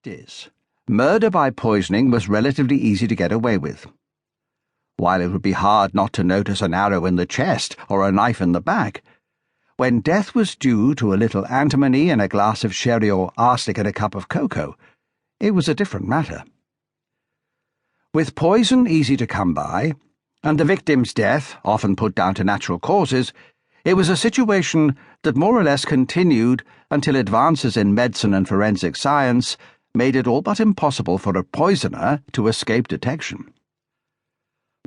fact is, murder by poisoning was relatively easy to get away with. While it would be hard not to notice an arrow in the chest or a knife in the back, when death was due to a little antimony in a glass of sherry or arsenic in a cup of cocoa, it was a different matter. With poison easy to come by, and the victim's death often put down to natural causes, it was a situation that more or less continued until advances in medicine and forensic science made it all but impossible for a poisoner to escape detection.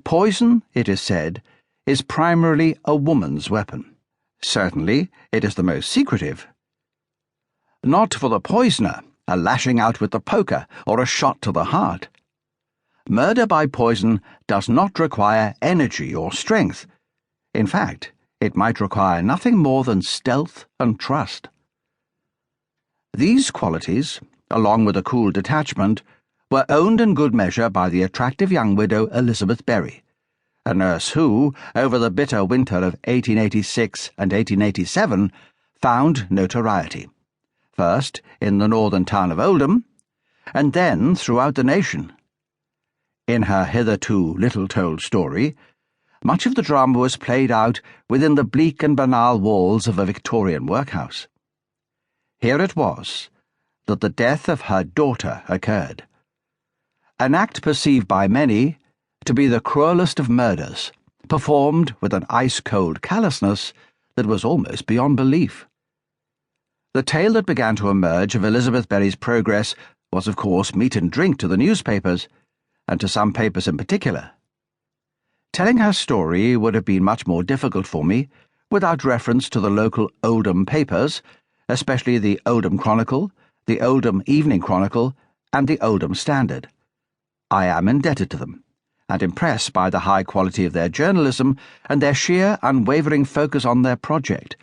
Poison, it is said, is primarily a woman's weapon. Certainly, it is the most secretive. Not for the poisoner, a lashing out with the poker or a shot to the heart. Murder by poison does not require energy or strength. In fact, it might require nothing more than stealth and trust. These qualities, along with a cool detachment, were owned in good measure by the attractive young widow Elizabeth Berry, a nurse who, over the bitter winter of 1886 and 1887, found notoriety, first in the northern town of Oldham, and then throughout the nation. In her hitherto little-told story, much of the drama was played out within the bleak and banal walls of a Victorian workhouse. Here it was that the death of her daughter occurred, an act perceived by many to be the cruellest of murders, performed with an ice-cold callousness that was almost beyond belief. The tale that began to emerge of Elizabeth Berry's progress was, of course, meat and drink to the newspapers, and to some papers in particular. Telling her story would have been much more difficult for me without reference to the local Oldham papers, especially the Oldham Chronicle, the Oldham Evening Chronicle, and the Oldham Standard. I am indebted to them, and impressed by the high quality of their journalism and their sheer, unwavering focus on their project,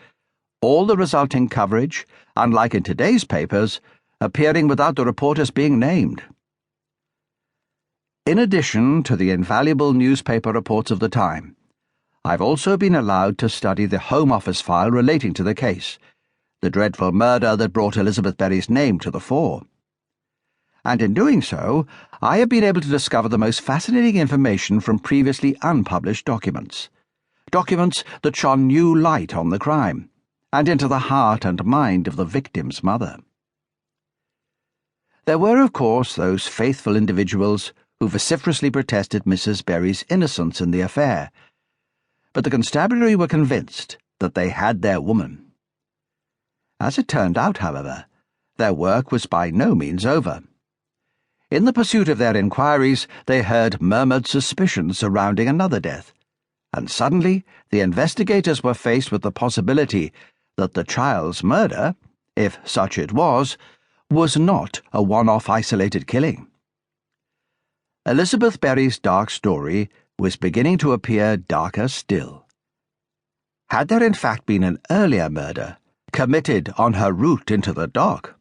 all the resulting coverage, unlike in today's papers, appearing without the reporters being named. In addition to the invaluable newspaper reports of the time, I've also been allowed to study the Home Office file relating to the case, the dreadful murder that brought Elizabeth Berry's name to the fore. And in doing so, I have been able to discover the most fascinating information from previously unpublished documents that shone new light on the crime, and into the heart and mind of the victim's mother. There were, of course, those faithful individuals who vociferously protested Mrs. Berry's innocence in the affair, but the constabulary were convinced that they had their woman. As it turned out, however, their work was by no means over. In the pursuit of their inquiries, they heard murmured suspicions surrounding another death, and suddenly the investigators were faced with the possibility that the child's murder, if such it was not a one-off isolated killing. Elizabeth Berry's dark story was beginning to appear darker still. Had there in fact been an earlier murder committed on her route into the dock?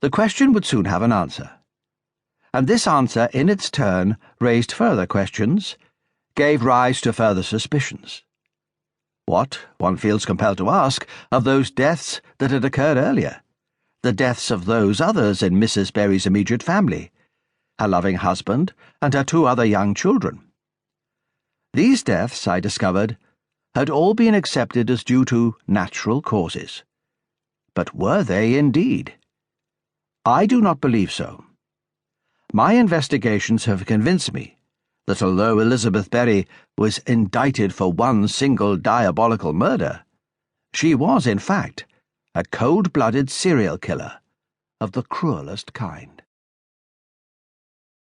The question would soon have an answer, and this answer in its turn raised further questions, gave rise to further suspicions. What, one feels compelled to ask, of those deaths that had occurred earlier, the deaths of those others in Mrs. Berry's immediate family, her loving husband, and her 2 other young children? These deaths, I discovered, had all been accepted as due to natural causes. But were they indeed? I do not believe so. My investigations have convinced me that although Elizabeth Berry was indicted for one single diabolical murder, she was, in fact, a cold-blooded serial killer of the cruellest kind.